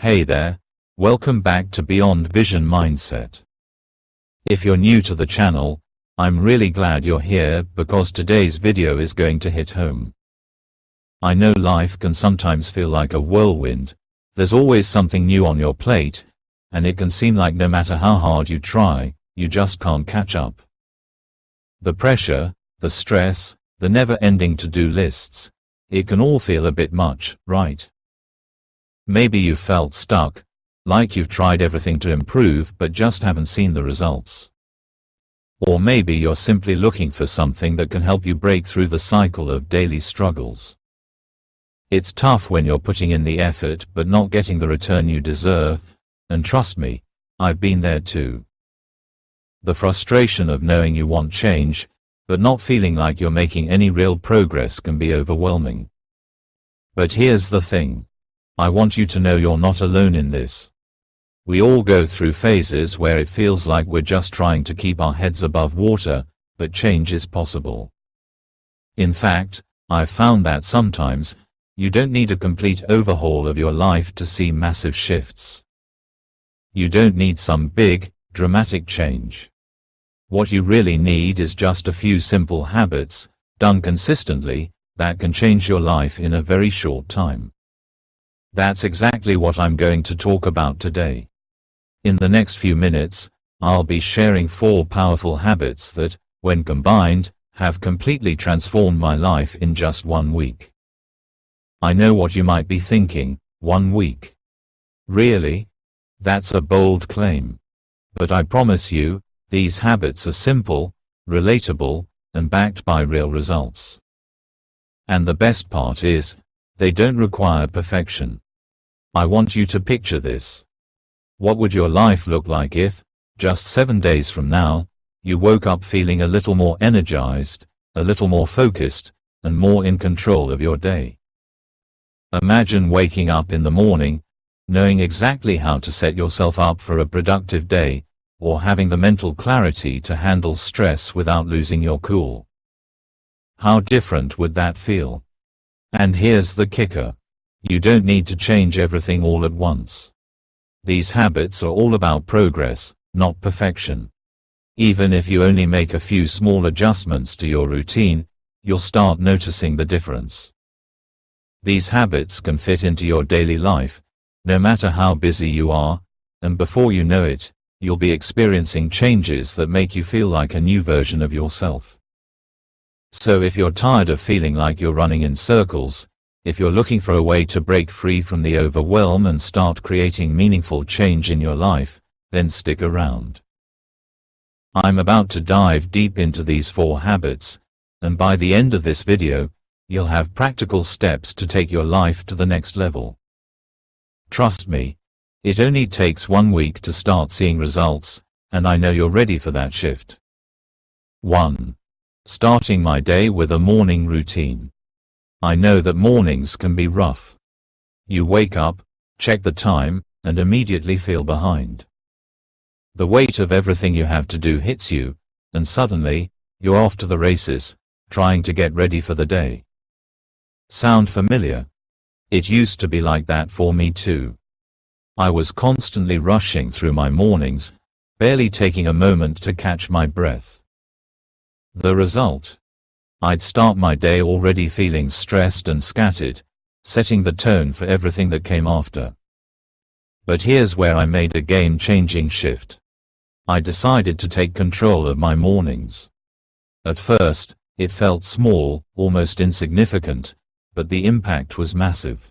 Hey there, welcome back to Beyond Vision Mindset. If you're new to the channel, I'm really glad you're here because today's video is going to hit home. I know life can sometimes feel like a whirlwind. There's always something new on your plate, and it can seem like no matter how hard you try, you just can't catch up. The pressure, the stress, the never-ending to-do lists, it can all feel a bit much, right? Maybe you've felt stuck, like you've tried everything to improve but just haven't seen the results. Or maybe you're simply looking for something that can help you break through the cycle of daily struggles. It's tough when you're putting in the effort but not getting the return you deserve, and trust me, I've been there too. The frustration of knowing you want change, but not feeling like you're making any real progress can be overwhelming. But here's the thing. I want you to know you're not alone in this. We all go through phases where it feels like we're just trying to keep our heads above water, but change is possible. In fact, I've found that sometimes, you don't need a complete overhaul of your life to see massive shifts. You don't need some big, dramatic change. What you really need is just a few simple habits, done consistently, that can change your life in a very short time. That's exactly what I'm going to talk about today. In the next few minutes, I'll be sharing 4 powerful habits that, when combined, have completely transformed my life in just 1 week. I know what you might be thinking, 1 week. Really? That's a bold claim. But I promise you, these habits are simple, relatable, and backed by real results. And the best part is, they don't require perfection. I want you to picture this. What would your life look like if, just 7 days from now, you woke up feeling a little more energized, a little more focused, and more in control of your day? Imagine waking up in the morning, knowing exactly how to set yourself up for a productive day, or having the mental clarity to handle stress without losing your cool. How different would that feel? And here's the kicker. You don't need to change everything all at once. These habits are all about progress, not perfection. Even if you only make a few small adjustments to your routine, you'll start noticing the difference. These habits can fit into your daily life, no matter how busy you are, and before you know it, you'll be experiencing changes that make you feel like a new version of yourself. So if you're tired of feeling like you're running in circles, if you're looking for a way to break free from the overwhelm and start creating meaningful change in your life, then stick around. I'm about to dive deep into these 4 habits, and by the end of this video, you'll have practical steps to take your life to the next level. Trust me, it only takes 1 week to start seeing results, and I know you're ready for that shift. 1. Starting my day with a morning routine. I know that mornings can be rough. You wake up, check the time, and immediately feel behind. The weight of everything you have to do hits you, and suddenly, you're off to the races, trying to get ready for the day. Sound familiar? It used to be like that for me too. I was constantly rushing through my mornings, barely taking a moment to catch my breath. The result? I'd start my day already feeling stressed and scattered, setting the tone for everything that came after. But here's where I made a game-changing shift. I decided to take control of my mornings. At first, it felt small, almost insignificant, but the impact was massive.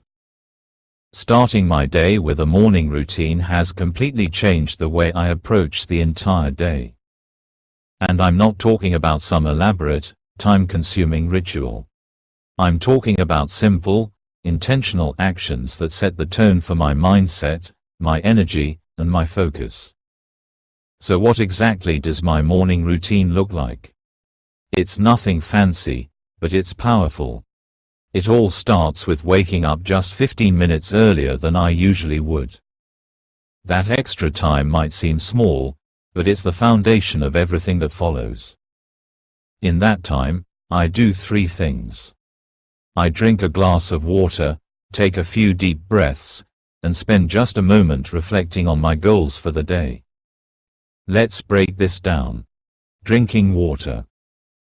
Starting my day with a morning routine has completely changed the way I approach the entire day. And I'm not talking about some elaborate, time-consuming ritual. I'm talking about simple, intentional actions that set the tone for my mindset, my energy, and my focus. So what exactly does my morning routine look like? It's nothing fancy, but it's powerful. It all starts with waking up just 15 minutes earlier than I usually would. That extra time might seem small, but it's the foundation of everything that follows. In that time, I do 3 things. I drink a glass of water, take a few deep breaths, and spend just a moment reflecting on my goals for the day. Let's break this down. Drinking water.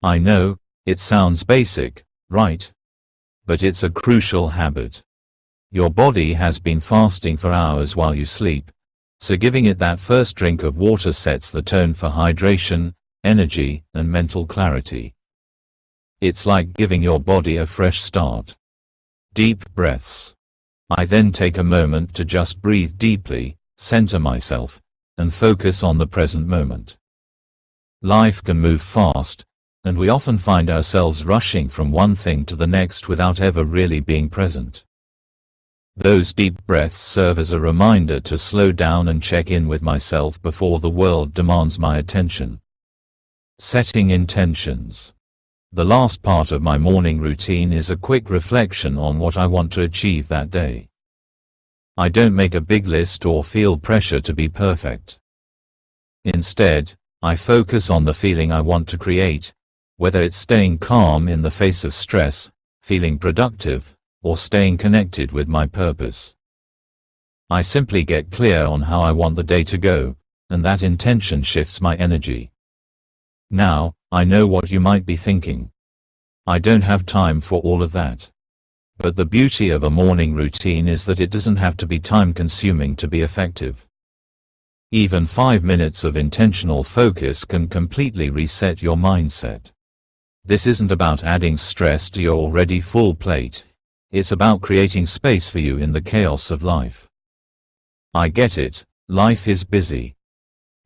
I know, it sounds basic, right? But it's a crucial habit. Your body has been fasting for hours while you sleep, so giving it that first drink of water sets the tone for hydration, energy, and mental clarity. It's like giving your body a fresh start. Deep breaths. I then take a moment to just breathe deeply, center myself, and focus on the present moment. Life can move fast, and we often find ourselves rushing from one thing to the next without ever really being present. Those deep breaths serve as a reminder to slow down and check in with myself before the world demands my attention. Setting intentions. The last part of my morning routine is a quick reflection on what I want to achieve that day. I don't make a big list or feel pressure to be perfect. Instead, I focus on the feeling I want to create, whether it's staying calm in the face of stress, feeling productive, or staying connected with my purpose. I simply get clear on how I want the day to go, and that intention shifts my energy. Now, I know what you might be thinking. I don't have time for all of that. But the beauty of a morning routine is that it doesn't have to be time-consuming to be effective. Even 5 minutes of intentional focus can completely reset your mindset. This isn't about adding stress to your already full plate. It's about creating space for you in the chaos of life. I get it, life is busy.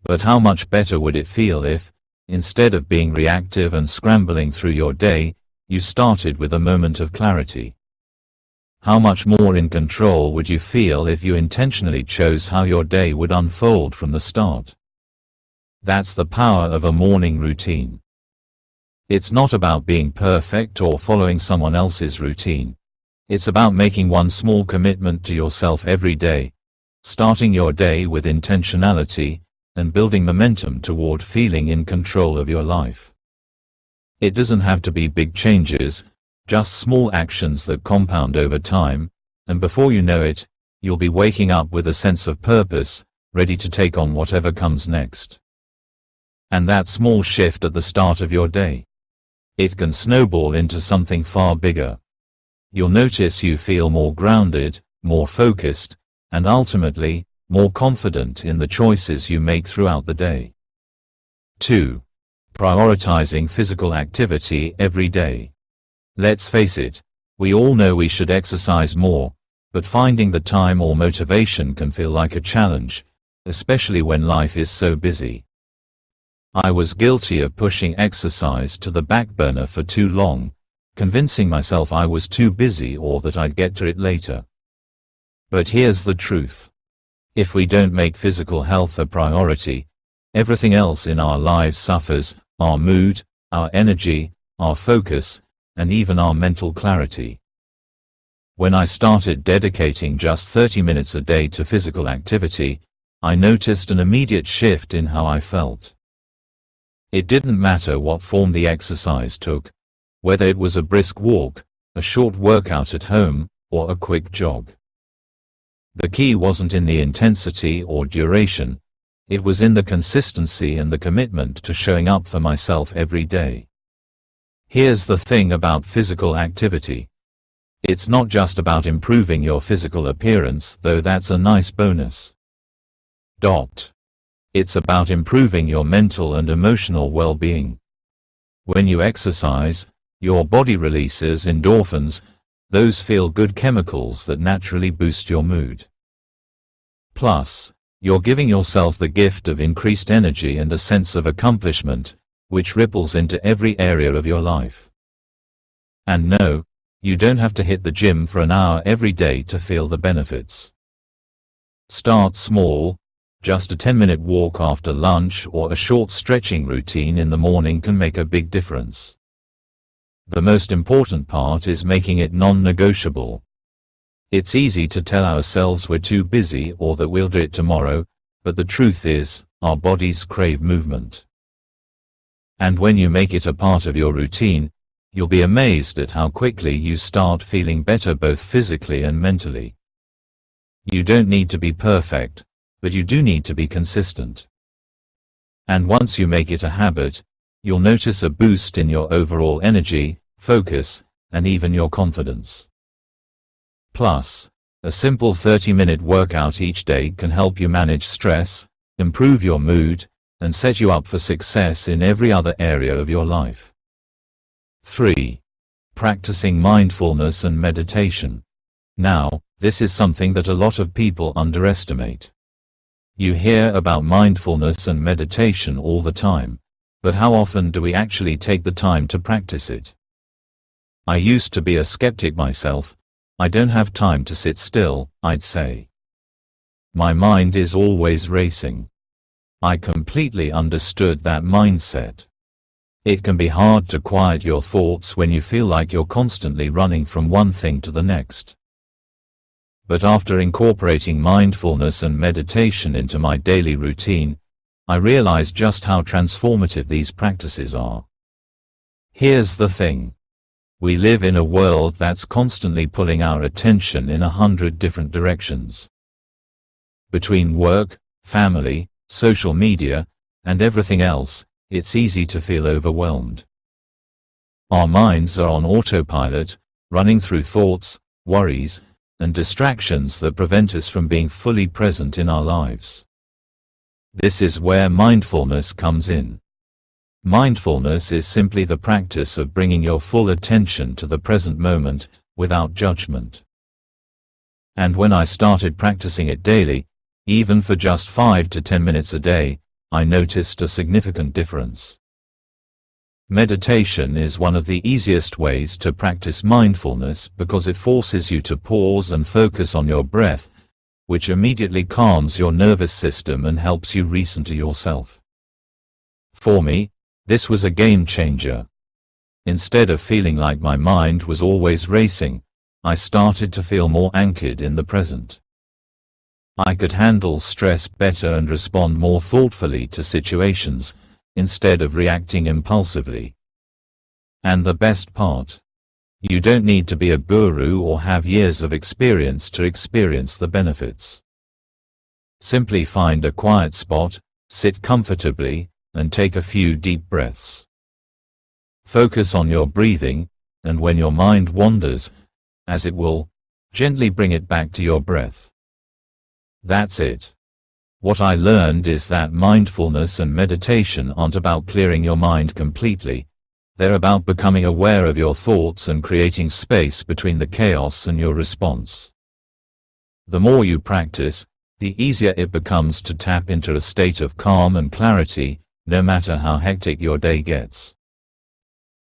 But how much better would it feel if, instead of being reactive and scrambling through your day, you started with a moment of clarity? How much more in control would you feel if you intentionally chose how your day would unfold from the start? That's the power of a morning routine. It's not about being perfect or following someone else's routine. It's about making one small commitment to yourself every day, starting your day with intentionality, and building momentum toward feeling in control of your life. It doesn't have to be big changes, just small actions that compound over time, and before you know it, you'll be waking up with a sense of purpose, ready to take on whatever comes next. And that small shift at the start of your day, it can snowball into something far bigger. You'll notice you feel more grounded, more focused, and ultimately, more confident in the choices you make throughout the day. 2. Prioritizing physical activity every day. Let's face it, we all know we should exercise more, but finding the time or motivation can feel like a challenge, especially when life is so busy. I was guilty of pushing exercise to the back burner for too long, convincing myself I was too busy or that I'd get to it later. But here's the truth. If we don't make physical health a priority, everything else in our lives suffers: our mood, our energy, our focus, and even our mental clarity. When I started dedicating just 30 minutes a day to physical activity, I noticed an immediate shift in how I felt. It didn't matter what form the exercise took, whether it was a brisk walk, a short workout at home, or a quick jog. The key wasn't in the intensity or duration, it was in the consistency and the commitment to showing up for myself every day. Here's the thing about physical activity. It's not just about improving your physical appearance, though that's a nice bonus. It's about improving your mental and emotional well-being. When you exercise, your body releases endorphins, those feel-good chemicals that naturally boost your mood. Plus, you're giving yourself the gift of increased energy and a sense of accomplishment, which ripples into every area of your life. And no, you don't have to hit the gym for an hour every day to feel the benefits. Start small. Just a 10-minute walk after lunch or a short stretching routine in the morning can make a big difference. The most important part is making it non-negotiable. It's easy to tell ourselves we're too busy or that we'll do it tomorrow, but the truth is, our bodies crave movement. And when you make it a part of your routine, you'll be amazed at how quickly you start feeling better both physically and mentally. You don't need to be perfect, but you do need to be consistent. And once you make it a habit, you'll notice a boost in your overall energy, focus, and even your confidence. Plus, a simple 30-minute workout each day can help you manage stress, improve your mood, and set you up for success in every other area of your life. 3. Practicing mindfulness and meditation. Now, this is something that a lot of people underestimate. You hear about mindfulness and meditation all the time, but how often do we actually take the time to practice it? I used to be a skeptic myself. I don't have time to sit still, I'd say. My mind is always racing. I completely understood that mindset. It can be hard to quiet your thoughts when you feel like you're constantly running from one thing to the next. But after incorporating mindfulness and meditation into my daily routine, I realized just how transformative these practices are. Here's the thing. We live in a world that's constantly pulling our attention in 100 different directions. Between work, family, social media, and everything else, it's easy to feel overwhelmed. Our minds are on autopilot, running through thoughts, worries, and distractions that prevent us from being fully present in our lives. This is where mindfulness comes in. Mindfulness is simply the practice of bringing your full attention to the present moment, without judgment. And when I started practicing it daily, even for just 5 to 10 minutes a day, I noticed a significant difference. Meditation is one of the easiest ways to practice mindfulness because it forces you to pause and focus on your breath, which immediately calms your nervous system and helps you recenter yourself. For me, this was a game changer. Instead of feeling like my mind was always racing, I started to feel more anchored in the present. I could handle stress better and respond more thoughtfully to situations, instead of reacting impulsively. And the best part? You don't need to be a guru or have years of experience to experience the benefits. Simply find a quiet spot, sit comfortably, and take a few deep breaths. Focus on your breathing, and when your mind wanders, as it will, gently bring it back to your breath. That's it. What I learned is that mindfulness and meditation aren't about clearing your mind completely. They're about becoming aware of your thoughts and creating space between the chaos and your response. The more you practice, the easier it becomes to tap into a state of calm and clarity, no matter how hectic your day gets.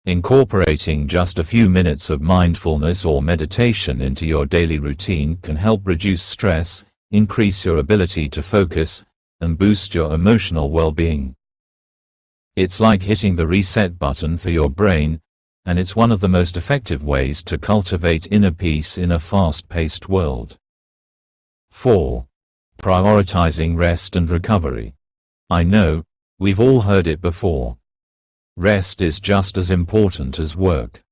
Incorporating just a few minutes of mindfulness or meditation into your daily routine can help reduce stress, increase your ability to focus, and boost your emotional well-being. It's like hitting the reset button for your brain, and it's one of the most effective ways to cultivate inner peace in a fast-paced world. 4. Prioritizing rest and recovery. I know, we've all heard it before. Rest is just as important as work.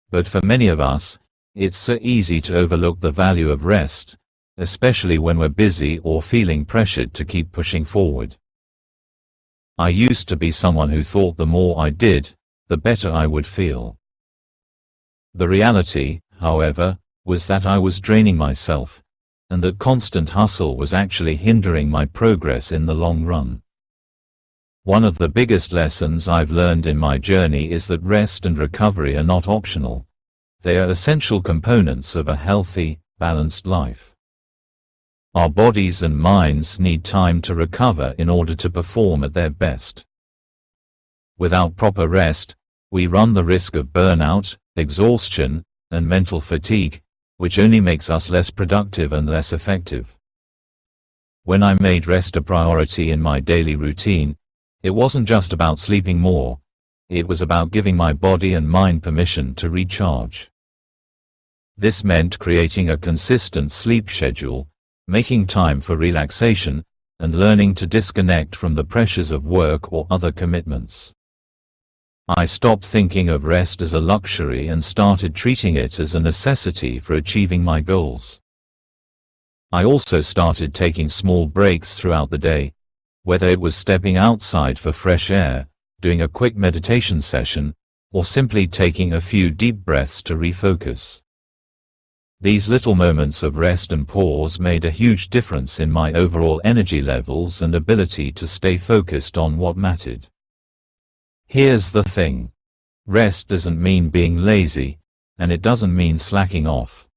But for many of us, it's so easy to overlook the value of rest, especially when we're busy or feeling pressured to keep pushing forward. I used to be someone who thought the more I did, the better I would feel. The reality, however, was that I was draining myself, and that constant hustle was actually hindering my progress in the long run. One of the biggest lessons I've learned in my journey is that rest and recovery are not optional. They are essential components of a healthy, balanced life. Our bodies and minds need time to recover in order to perform at their best. Without proper rest, we run the risk of burnout, exhaustion, and mental fatigue, which only makes us less productive and less effective. When I made rest a priority in my daily routine, it wasn't just about sleeping more, it was about giving my body and mind permission to recharge. This meant creating a consistent sleep schedule, making time for relaxation, and learning to disconnect from the pressures of work or other commitments. I stopped thinking of rest as a luxury and started treating it as a necessity for achieving my goals. I also started taking small breaks throughout the day, whether it was stepping outside for fresh air, doing a quick meditation session, or simply taking a few deep breaths to refocus. These little moments of rest and pause made a huge difference in my overall energy levels and ability to stay focused on what mattered. Here's the thing. Rest doesn't mean being lazy, and it doesn't mean slacking off.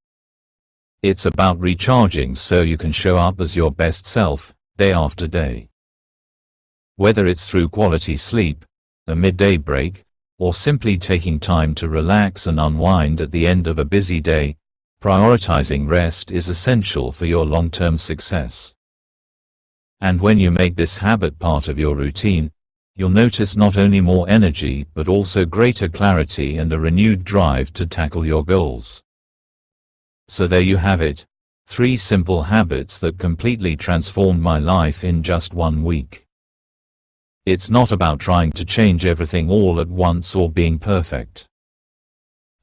It's about recharging so you can show up as your best self, day after day. Whether it's through quality sleep, a midday break, or simply taking time to relax and unwind at the end of a busy day, prioritizing rest is essential for your long-term success. And when you make this habit part of your routine, you'll notice not only more energy but also greater clarity and a renewed drive to tackle your goals. So there you have it, 3 simple habits that completely transformed my life in just 1 week. It's not about trying to change everything all at once or being perfect.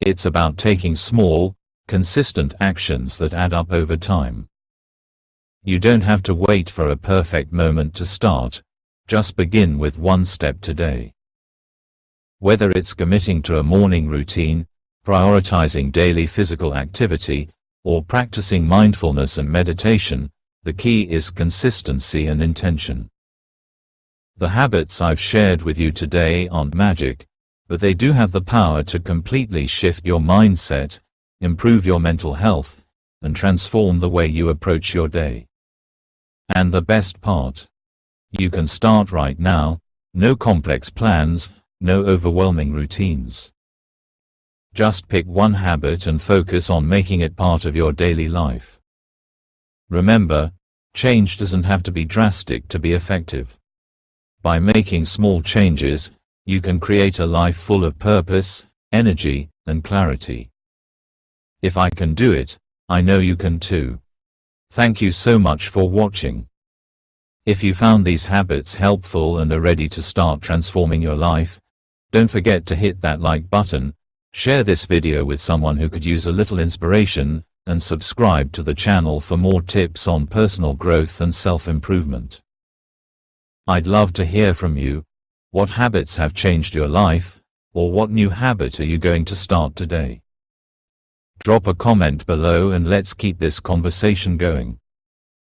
It's about taking small, consistent actions that add up over time. You don't have to wait for a perfect moment to start, just begin with 1 step today. Whether it's committing to a morning routine, prioritizing daily physical activity, or practicing mindfulness and meditation, the key is consistency and intention. The habits I've shared with you today aren't magic, but they do have the power to completely shift your mindset, improve your mental health, and transform the way you approach your day. And the best part? You can start right now, no complex plans, no overwhelming routines. Just pick 1 habit and focus on making it part of your daily life. Remember, change doesn't have to be drastic to be effective. By making small changes, you can create a life full of purpose, energy, and clarity. If I can do it, I know you can too. Thank you so much for watching. If you found these habits helpful and are ready to start transforming your life, don't forget to hit that like button, share this video with someone who could use a little inspiration, and subscribe to the channel for more tips on personal growth and self-improvement. I'd love to hear from you. What habits have changed your life, or what new habit are you going to start today? Drop a comment below and let's keep this conversation going.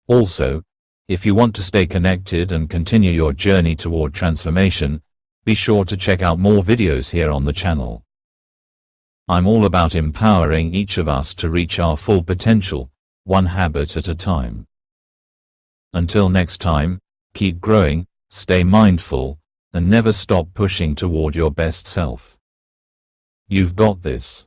Also, if you want to stay connected and continue your journey toward transformation, be sure to check out more videos here on the channel. I'm all about empowering each of us to reach our full potential, 1 habit at a time. Until next time, keep growing, stay mindful, and never stop pushing toward your best self. You've got this.